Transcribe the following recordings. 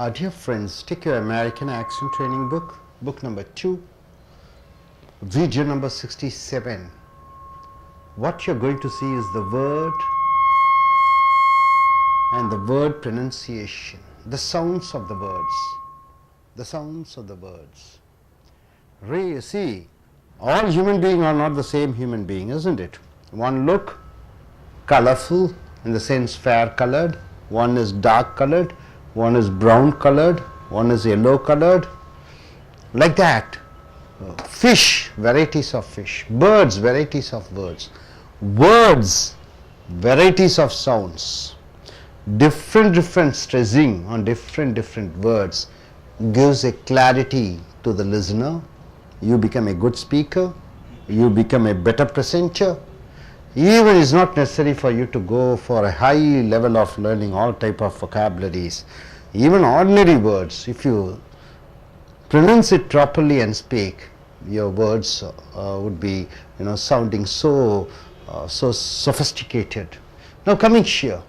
Dear friends, take your American accent training book, book number 2, video number 67. What you're going to see is the word and the word pronunciation, the sounds of the words, the sounds of the words. See, all human beings are not the same human being, isn't it? One look colorful, in the sense fair colored, one is dark colored, one is brown colored, one is yellow colored, like that. Fish, varieties of fish, birds, varieties of birds, words, varieties of sounds, different stressing on different words gives a clarity to the listener. You become a good speaker, you become a better presenter. Even it's not necessary for you to go for a high level of learning all type of vocabularies. Even ordinary words, if you pronounce it properly and speak, your words would be, sounding so sophisticated. Now coming here,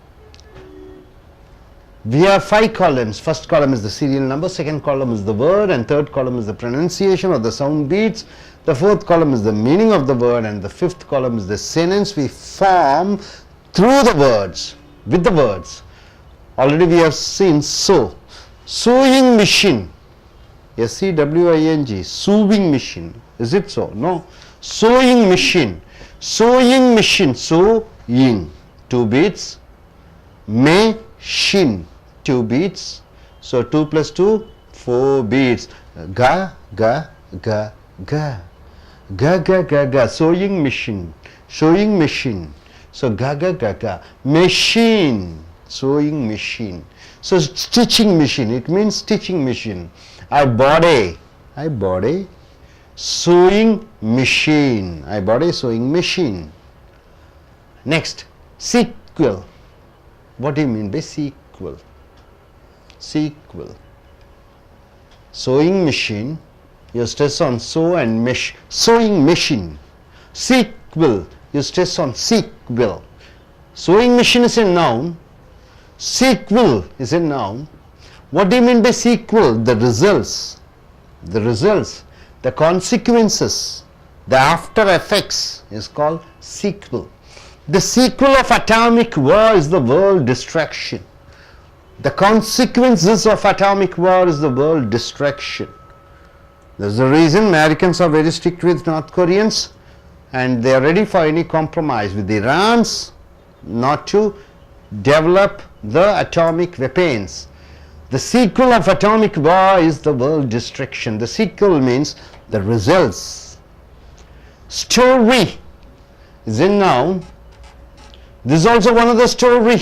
we have 5 columns. First column is the serial number, second column is the word, and third column is the pronunciation or the sound beats. The fourth column is the meaning of the word, and the fifth column is the sentence we form through the words, with the words. Already we have seen sew, sewing machine, SEWING, sewing machine. Is it so? No. Sewing machine, sewing machine, sewing, 2 beats, machine, 2 beats. So 2 plus 2, 4 beats. Ga, ga, ga, ga. Ga, ga, ga, ga, sewing machine, sewing machine. So ga, ga, ga, ga, machine, sewing machine. So stitching machine, it means stitching machine. I bought a sewing machine. I bought a sewing machine. Next, sequel. What do you mean by sequel? Sequel. Sewing machine, you stress on sew and mesh. Sewing machine. Sequel, you stress on sequel. Sewing machine is a noun. Sequel is a noun. What do you mean by sequel? The results, the consequences, the after effects is called sequel. The sequel of atomic war is the world destruction. The consequences of atomic war is the world destruction. That's the reason Americans are very strict with North Koreans, and they are ready for any compromise with Irans not to develop the atomic weapons. The sequel of atomic war is the world destruction. The sequel means the results. Story is a noun. This is also one of the story.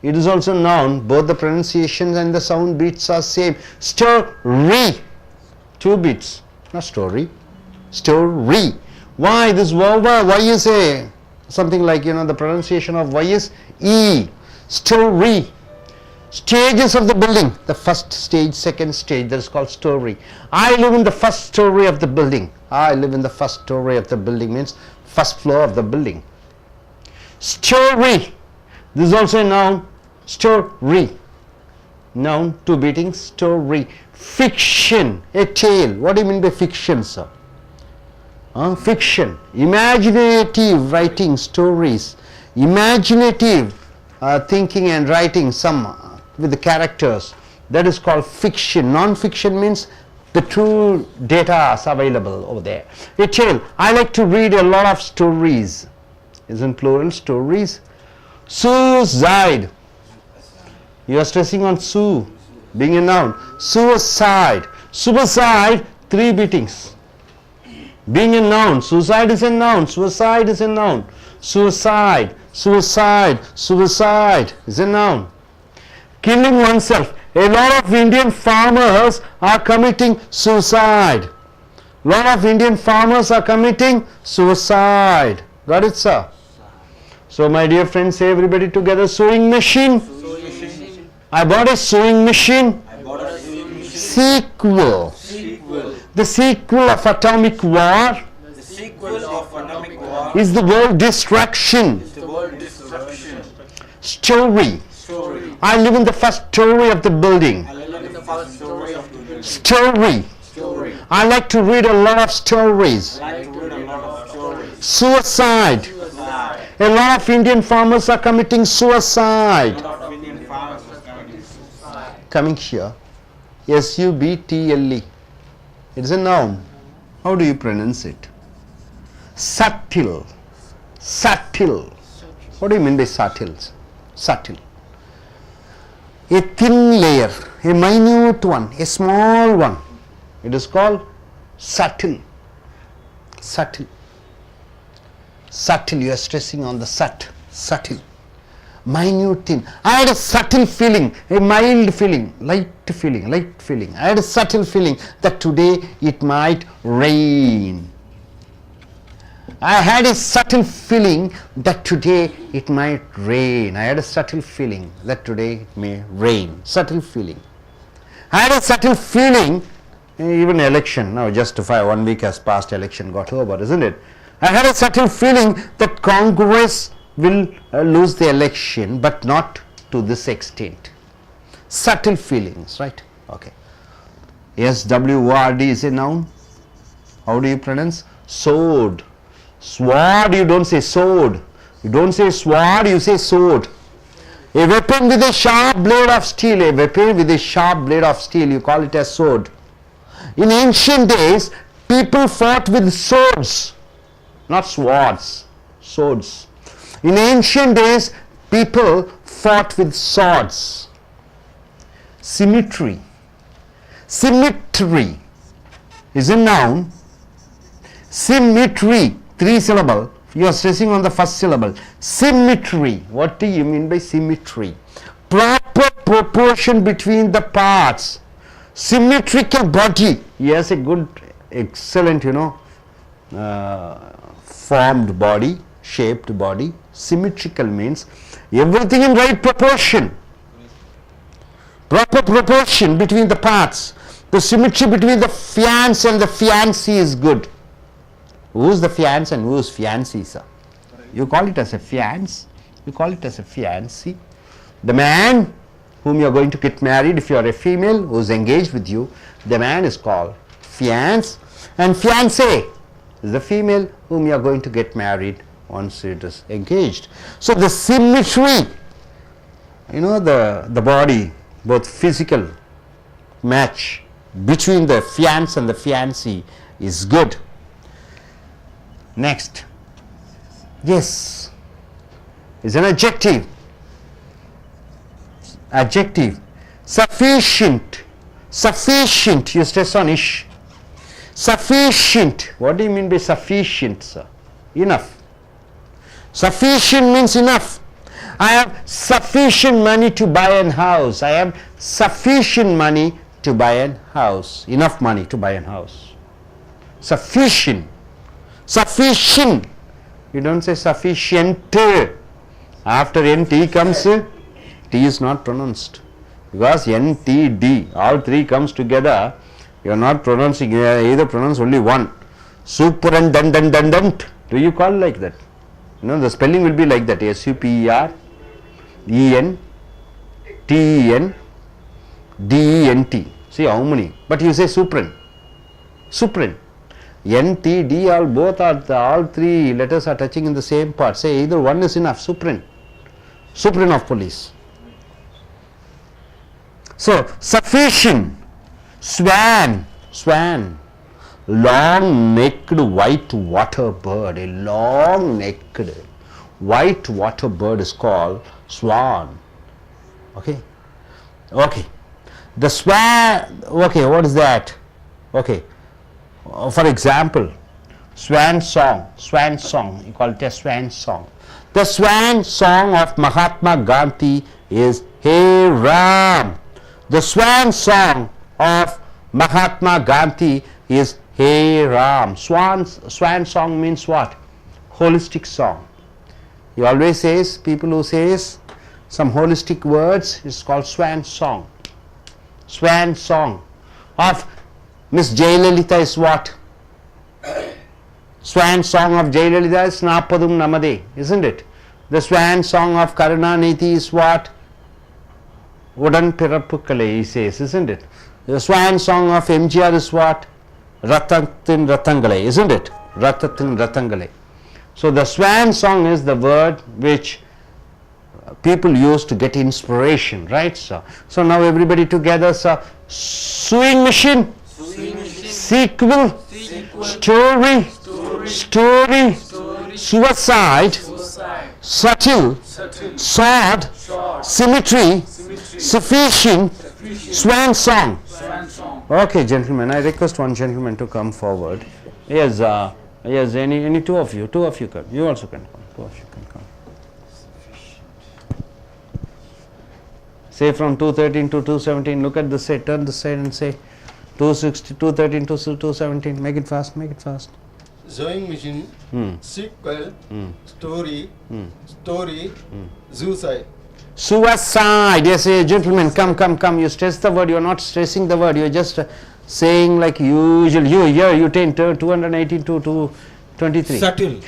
It is also noun. Both the pronunciations and the sound beats are same. Story, 2 beats, not story. Story. Why this vowel? Why is a something like the pronunciation of Y is E. Story. Stages of the building. The first stage, second stage, that is called story. I live in the first story of the building. I live in the first story of the building means first floor of the building. Story. This is also a noun. Story. Noun, 2 beatings, story. Fiction, a tale. What do you mean by fiction, sir? Fiction. Imaginative writing stories. Imaginative thinking and writing some with the characters. That is called fiction. Non-fiction means the true data is available over there. A tale. I like to read a lot of stories. Isn't plural, stories. Suicide. You are stressing on sue, being a noun. Suicide. Suicide, 3 beatings. Being a noun. Suicide is a noun. Suicide is a noun. Suicide. Suicide. Suicide is a noun. Killing oneself. A lot of Indian farmers are committing suicide. Lot of Indian farmers are committing suicide. Got it, sir? So my dear friends, say everybody together, sewing machine. I bought a sewing machine. Sequel. The sequel of atomic war is the world destruction. Story. I live in the first story of the building. for the story of children. Story. Story. I like to read a lot of stories. I like to read a lot of stories. Suicide. Suicide. A lot of Indian farmers are committing suicide. A lot of Indian farmers are committing suicide. Coming here. S-U-B-T-L-E. It is a noun. How do you pronounce it? Subtle. Subtle. What do you mean by subtle? Subtle. A thin layer, a minute one, a small one. It is called subtle. Subtle. Subtle. You are stressing on the subtle. Minute thin. I had a subtle feeling, a mild feeling, light feeling. I had a subtle feeling that today it might rain. I had a subtle feeling that today it might rain. I had a subtle feeling that today it may rain. Subtle feeling. I had a subtle feeling, even election, now just 1 week has passed, election got over, isn't it? I had a subtle feeling that Congress will lose the election, but not to this extent. Subtle feelings, right? Okay. S-W-O-R-D is a noun. How do you pronounce? Sword. Sword, you don't say sword. You don't say sword, you say sword. A weapon with a sharp blade of steel. A weapon with a sharp blade of steel, you call it a sword. In ancient days, people fought with swords, not swords, swords. In ancient days, people fought with swords. Symmetry. Symmetry is a noun. Symmetry, 3 syllable. You are stressing on the first syllable. Symmetry. What do you mean by symmetry? Proper proportion between the parts. Symmetrical body. Yes, a good, excellent, formed body, shaped body. Symmetrical means everything in right proportion. Proper proportion between the parts. The symmetry between the fiancé and the fiancée is good. Who is the fiancé and who is fiancée, sir? You call it as a fiancé. You call it as a fiancé. The man whom you are going to get married, if you are a female who is engaged with you, the man is called fiancé, and fiancée is the female whom you are going to get married once it is engaged. So the symmetry, the body, both physical match between the fiancé and the fiancée is good. Next, yes, is an adjective. Adjective. Sufficient. Sufficient, you stress on ish. Sufficient. What do you mean by sufficient, sir? Enough. Sufficient means enough. I have sufficient money to buy a house. I have sufficient money to buy a house. Enough money to buy a house. Sufficient. Sufficient. You don't say sufficient. After NT comes, T is not pronounced. Because NT, D, all 3 comes together, you are not pronouncing, you either pronounce only one. Superintendent. Do you call like that? The spelling will be like that. S-U-P-E-R-E-N-T-E-N-D-E-N-T. See how many? But you say superin. Superin. N, T, D, all 3 letters are touching in the same part. Say either one is enough. Superin. Superin of police. So sufficient. Swan. Swan. Long-necked white water bird. A long-necked white water bird is called swan. Okay. Okay. The swan. Okay. What is that? Okay. For example, swan song. Swan song. You call it a swan song. The swan song of Mahatma Gandhi is Hey Ram. The swan song of Mahatma Gandhi is Hey Ram. Swan song means what? Holistic song. He always says, people who says some holistic words is called swan song. Swan song of Miss Jayalalitha is what? Swan song of Jayalalitha is Napadum Namade, isn't it? The swan song of Karunanidhi is what? உடன்பிறப்புகளை, he says, isn't it? The swan song of MGR is what? Rathathin Rathangale, isn't it? Rathathin Rathangale. So the swan song is the word which people use to get inspiration, right? So now everybody together, so sewing machine, sequel, story, suicide, subtle, sword, symmetry, sufficient, swan song. Okay, gentlemen, I request one gentleman to come forward. Yes, yes, any two of you come. You also can come. Two of you can come. Say from 213 to 217, look at the side, turn the side and say 260, 213 to 217, make it fast, Sewing machine, sequel, story, suicide. Suicide, yes, gentlemen, come. You stress the word, you are not stressing the word, you are just saying like usual. You take 218 to 223.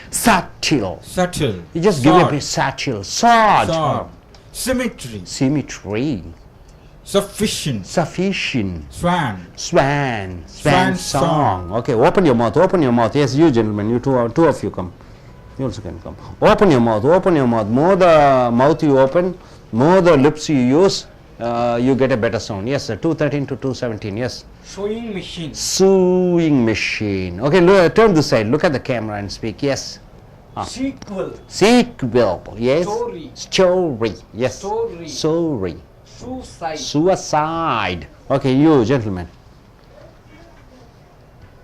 Subtle. You just give a bit subtle. Sword. Symmetry. Sufficient. Swan Song. Okay, open your mouth. Yes, you gentlemen, you two of you come. You also can come. Open your mouth. More the mouth you open, more the lips you use, you get a better sound. Yes, sir. 213 to 217. Yes. Sewing machine. Okay, turn this side. Look at the camera and speak. Yes. Sequel. Yes. Story. Yes. Story. Suicide. Okay, you gentlemen.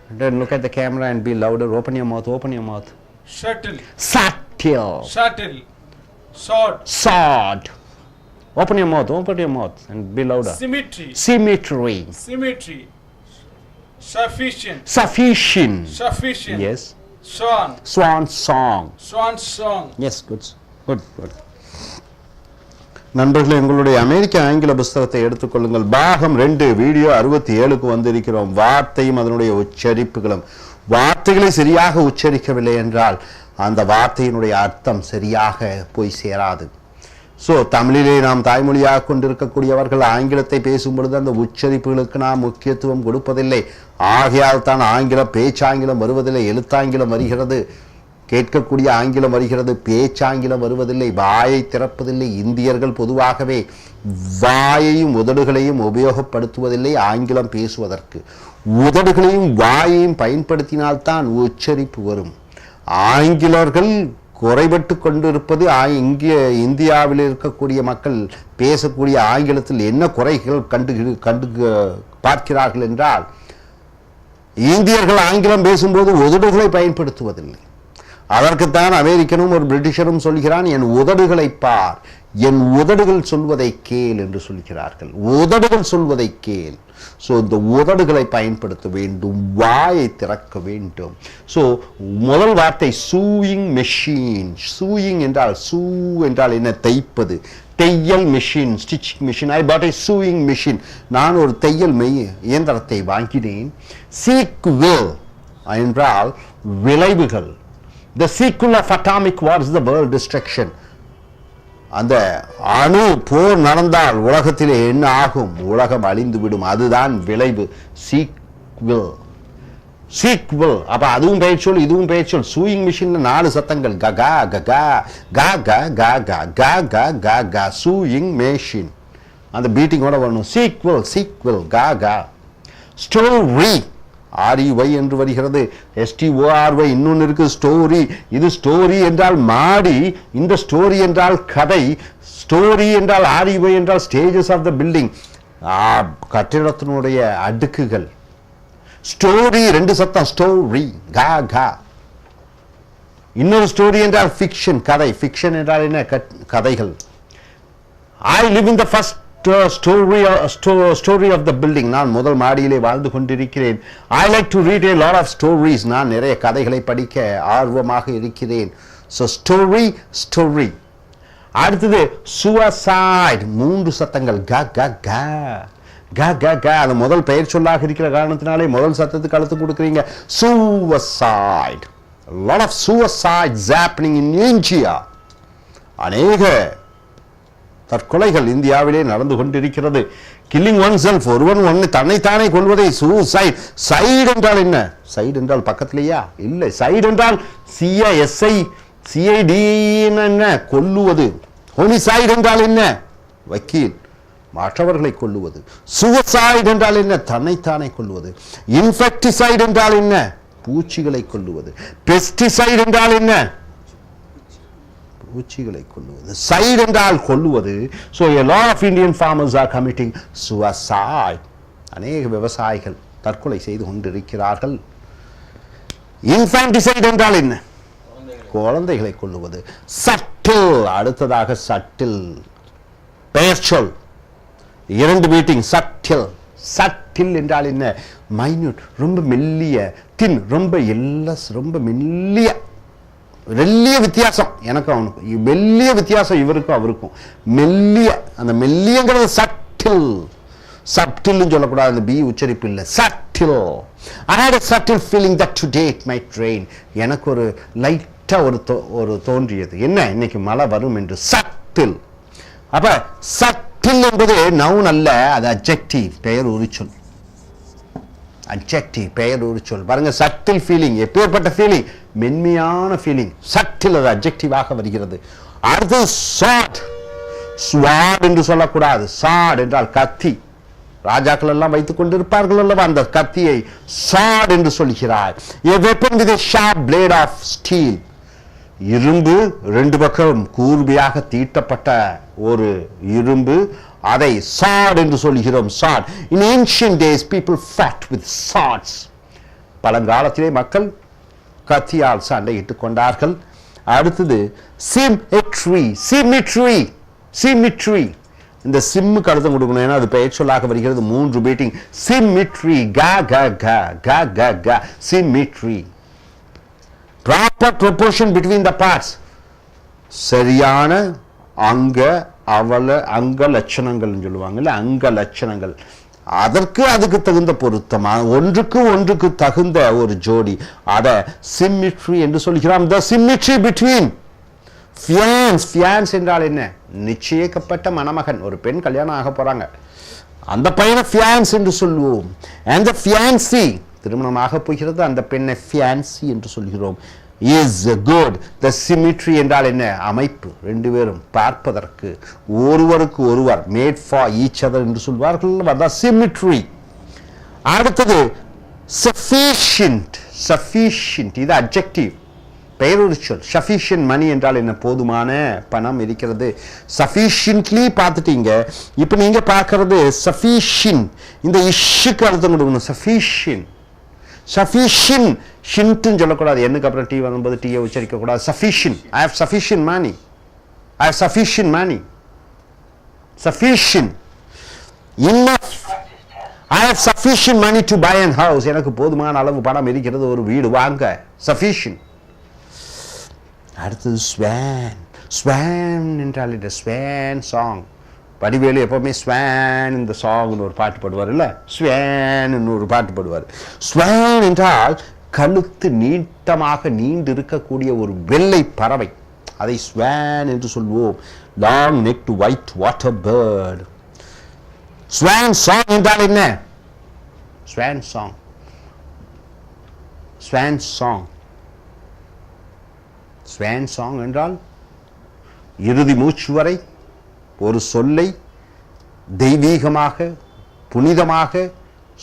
Then look at the camera and be louder. Open your mouth. Shuttle. Sword. Open your mouth and be louder. Symmetry. Sufficient. Yes. Swan song. Yes, good. நண்பர்களே, உங்களுடைய அமெரிக்க ஆங்கில புஸ்தகத்தை எடுத்துக்கொள்ளுங்கள். பாகம் 2 video 67க்கு வந்திருக்கிறோம். வார்த்தையும் அதனுடைய உச்சரிப்புகளும். வார்த்தைகளை சரியாக உச்சரிக்கவில்லை என்றால் அந்த வார்த்தையினுடைய அர்த்தம் சரியாக போய் சேராது. ஸோ தமிழிலே நாம் தாய்மொழியாக கொண்டிருக்கக்கூடியவர்கள் ஆங்கிலத்தை பேசும் பொழுது அந்த உச்சரிப்புகளுக்கு நாம் முக்கியத்துவம் கொடுப்பதில்லை. ஆகையால் தான் பேச்சாங்கிலம் வருவதில்லை, எழுத்தாங்கிலம் வருகிறது, கேட்கக்கூடிய ஆங்கிலம் வருகிறது, பேச்சாங்கிலம் வருவதில்லை, வாயை திறப்பதில்லை. இந்தியர்கள் பொதுவாகவே வாயையும் உதடுகளையும் உபயோகப்படுத்துவதில்லை ஆங்கிலம் பேசுவதற்கு. உதடுகளையும் வாயையும் பயன்படுத்தினால்தான் உச்சரிப்பு வரும். ஆங்கிலர்கள் குறைபட்டு கொண்டிருப்பது இந்தியாவில் இருக்கக்கூடிய மக்கள் பேசக்கூடிய ஆங்கிலத்தில் என்ன குறைகள் கண்டு பார்க்கிறார்கள் என்றால், இந்தியர்கள் ஆங்கிலம் பேசும்போது உதடுகளை பயன்படுத்துவதில்லை. அதற்குத்தான் அமெரிக்கனும் ஒரு பிரிட்டிஷரும் சொல்கிறான், என் உதடுகளை பார், என் உதடுகள் சொல்வதை கேள் என்று சொல்கிறார்கள். உதடுகள் சொல்வதை கேள். ஸோ இந்த உதடுகளை பயன்படுத்த வேண்டும், வாயை திறக்க வேண்டும். ஸோ முதல் வார்த்தை சூயிங் மெஷின். சூயிங் என்றால் என்றால் என்ன? தைப்பது. தையல் மெஷின், ஸ்டிச்சிங் மெஷின். ஐ பாட் ஏ சூயிங் மெஷின். நான் ஒரு தையல் இயந்திரத்தை வாங்கினேன். சீக்வெல் என்றால் விளைவுகள். The sequel of atomic war is the world destruction. அந்த அணு போர் நடந்தால் உலகத்திலே என்ன ஆகும்? உலகம் அழிந்து விடும். அதுதான் விளைவு. சீக்வெல். அப்ப அதுவும் பெயர்ச்சொல், இதுவும் பெயர்ச்சொல். சூயிங் மிஷின்ல 4 சத்தங்கள். ககா ககா கா கா கா கா கா கா கா கா. சூயிங் மெஷின் அந்த பீட்டிங்கோட வரணும். சீக்வெல் கா கா. ஸ்டோரி REY என்று வருகிறது. STORY. இன்னொன்று இருக்கு ஸ்டோரி. இது ஸ்டோரி என்றால் மாடி, இந்த ஸ்டோரி என்றால் கதை. ஸ்டோரி என்றால் REY என்றால் ஸ்டேஜஸ் ஆஃப் த பில்டிங், கட்டிடத்தினுடைய அடுக்குகள். ஸ்டோரி 2 சத்தம். ஸ்டோரி கா கா. இன்னொரு ஸ்டோரி என்றால் ஃபிக்ஷன், கதை. ஃபிக்ஷன் என்றால் என்ன? கதைகள். I live in the first story of the building. நான் முதல் மாடியிலே வாழ்ந்து கொண்டிருக்கிறேன். I like to read a lot of stories. நான் நிறைய கதைகளை படிக்க ஆர்வமாக இருக்கிறேன். So story. அடுத்தது suicide. 3 சத்தங்கள். கா கா கா கா கா கா. அது முதல் பெயர் சொல்லாக இருக்கிற காரணத்தினாலே முதல் சத்தத்துக்கு அழுத்தம் கொடுக்குறீங்க. Suicide. A lot of suicides happening in India. அநேக தற்கொலைகள் இந்தியாவிலே நடந்து கொண்டிருக்கிறது. கில்லிங் ஒன் செல்ஃப், ஒருவன் தன்னைத்தானே கொள்வதை சூசைட். சைடு என்றால் என்ன? சைடு என்றால் பக்கத்திலேயா? இல்லை. சைடு என்றால் CID என்ன? கொல்லுவது. ஹோமிசைடு என்றால் என்ன? வக்கீல், மற்றவர்களை கொல்லுவது. சூசைடு என்றால் என்ன? தன்னைத்தானே கொல்லுவது. இன்ஃபெக்டிசைடு என்றால் என்ன? பூச்சிகளை கொல்லுவது. பெஸ்டிசைடு என்றால் என்ன? பூச்சிகளை கொல்லுவது. சைடு என்றால் கொல்லுவது. So a lot of Indian farmers are committing suicide. அநேக விவசாயிகள் தற்கொலை செய்து கொண்டிருக்கிறார்கள். இன்ஃபான்டிசைடு என்றால் என்ன? குழந்தைகளை கொல்லுவது. சட்டில், அடுத்ததாக சட்டில், பெயர்ச்சொல், 2 மீட்டிங். சட்டில், சட்டில் என்றால் என்ன? மைன்யூட், ரொம்ப மெல்லிய. தின், ரொம்ப எல்லஸ், ரொம்ப மெல்லிய. மெல்லிய வித்தியாசம் எனக்கு அவனுக்கும், மெல்லிய வித்தியாசம் இவருக்கும் அவருக்கும். மெல்லிய, அந்த மெல்லியங்கிறது சட்டில். சட்டில்னு சொல்லக்கூடாது, அந்த பி உச்சரிப்பு இல்லை. Subtle. I had a subtle feeling that today it might rain. எனக்கு ஒரு லைட்டா ஒரு தோன்றியது, என்ன இன்னைக்கு மழை வரும் என்று. சட்டில். அப்ப சட்டில் என்பது நவுன் அல்ல, அது அட்ஜெக்டிவ், பெயர் உரிச்சொல். அட்ஜெக்டிவ், பெயர் உரிச்சொல். பாருங்க, சட்டில் ஃபீலிங், எப்பேற்பட்ட ஃபீலிங்? மென்மையான ஃபீலிங். சட்டில், அது அட்ஜெக்டிவாக வருகிறது. அடுத்து சாட். ஸ்வாட் என்று சொல்லக்கூடாது. சாட் என்றால் கத்தி. ராஜாக்கள் எல்லாம் வைத்துக் கொண்டிருப்பார்கள் அல்லவா, அந்த கத்தியை சாட் என்று சொல்கிறார். A weapon with a sharp blade of steel. இரும்பு, 2 பக்கம் கூர்மையாக தீட்டப்பட்ட ஒரு இரும்பு, அதை sword என்று சொல்கிறோம். sword. In ancient days people fought with swords. பழங்காலத்திலே மக்கள் கத்தியால் சண்டையிட்டுக் கொண்டார்கள். அடுத்தது symmetry. symmetry. symmetry. இந்த சிம்முக்கு அர்த்தம் கொடுக்கணும், ஏன்னா அது பெயர் சொல்லாக வருகிறது. 3 meeting. symmetry. ga ga ga ga ga ga. symmetry. proper proportion between the parts. சரியான அங்க லட்சணங்கள் சொல்லுவாங்கல்ல, அங்க லட்சணங்கள். அதுக்கு தகுந்த பொருத்தமா, ஒன்றுக்கு தகுந்த ஒரு ஜோடி, அத சிம்மெட்ரி என்று சொல்கிறோம். the symmetry between fiance என்றால் என்ன? நிச்சயிக்கப்பட்ட மணமகன். ஒரு பெண் கல்யாணம் ஆக போறாங்க, அந்த பையனை fiance என்று சொல்லுவோம். and the fiancée, திருமணமாக போகிறது அந்த பெண்ணை fiancée என்று சொல்கிறோம். is good. the symmetry என்றால் என்ன? அமைப்பு. 2 பேரும் பார்ப்பதற்கு ஒருவருக்கு ஒருவர், made for each other என்று சொல்வார்கள். அதான் symmetry. அடுத்தது sufficient. sufficient, இது adjective, பெயருரிச்சொல். sufficient money என்றால் என்ன? போதுமான பணம் இருக்கிறது. sufficiently பார்த்துட்டீங்க. இப்போ நீங்க பார்க்கிறது sufficient. இந்த இஷ்ஷுக்கு அர்த்தம் கொடுக்கணும். sufficient. sufficient. ஷின்ட்னு சொல்லக்கூடாது, என்னுக்கு அப்புறம் டி வரும்போது டீயை உச்சரிக்க கூடாது. sufficient. I have sufficient money. I have sufficient money. sufficient. enough. I have sufficient money to buy a house. எனக்கு போதுமான அளவு பணம் இருக்கிறது ஒரு வீடு வாங்க. sufficient. அடுத்தது swan. swan என்றால் இது swan song. வடிவேலு எப்பவுமே ஸ்வான் இந்த சாங்னு ஒரு பாட்டு பாடுவார் இல்ல, ஸ்வான் ஒரு பாட்டு பாடுவார். ஸ்வான் என்றால் கழுத்து நீட்டமாக நீண்டு இருக்கக்கூடிய ஒரு வெள்ளை பறவை, அதை ஸ்வான் என்று சொல்வோம். Long necked white water bird. Swan song என்றால் என்ன? Swan song. Swan song. Swan song என்றால் இறுதி மூச்சு வரை ஒரு சொல்லை தெய்வீகமாக புனிதமாக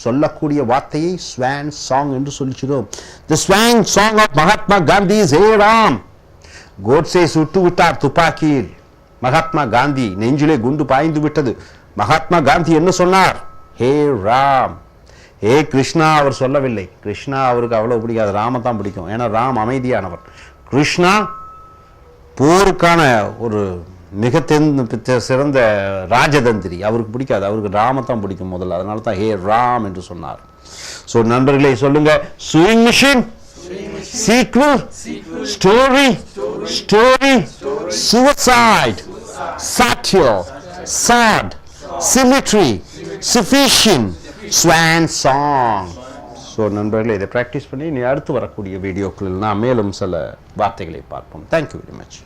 சொல்லக்கூடிய வார்த்தையை ஸ்வான் சாங் என்று சொல்கிறோம். The swan song of Mahatma Gandhi is Hey Ram. Godse சுட்டு விட்டார் துப்பாக்கியில். மகாத்மா காந்தி நெஞ்சிலே குண்டு பாய்ந்து விட்டது. மகாத்மா காந்தி என்ன சொன்னார்? ஹே ராம். ஹே கிருஷ்ணா அவர் சொல்லவில்லை. கிருஷ்ணா அவருக்கு அவ்வளவு பிடிக்காது, ராம தான் பிடிக்கும். ஏன்னா ராம் அமைதியானவர். கிருஷ்ணா போருக்கான ஒரு மிக சிறந்த ராஜதந்திரி, அவருக்கு பிடிக்காது, அவருக்கு ராமத்தான் பிடிக்கும் முதல்ல. அதனால தான் ஹே ராம் என்று சொன்னார். ஸோ நண்பர்களே சொல்லுங்க, sewing machine, sequel, story, suicide, satire, sad, symmetry, sufficient, swan song. So நண்பர்களே இதை ப்ராக்டிஸ் பண்ணி நீ அடுத்து வரக்கூடிய வீடியோக்களில் நான் மேலும் சில வார்த்தைகளை பார்ப்போம். Thank you very much.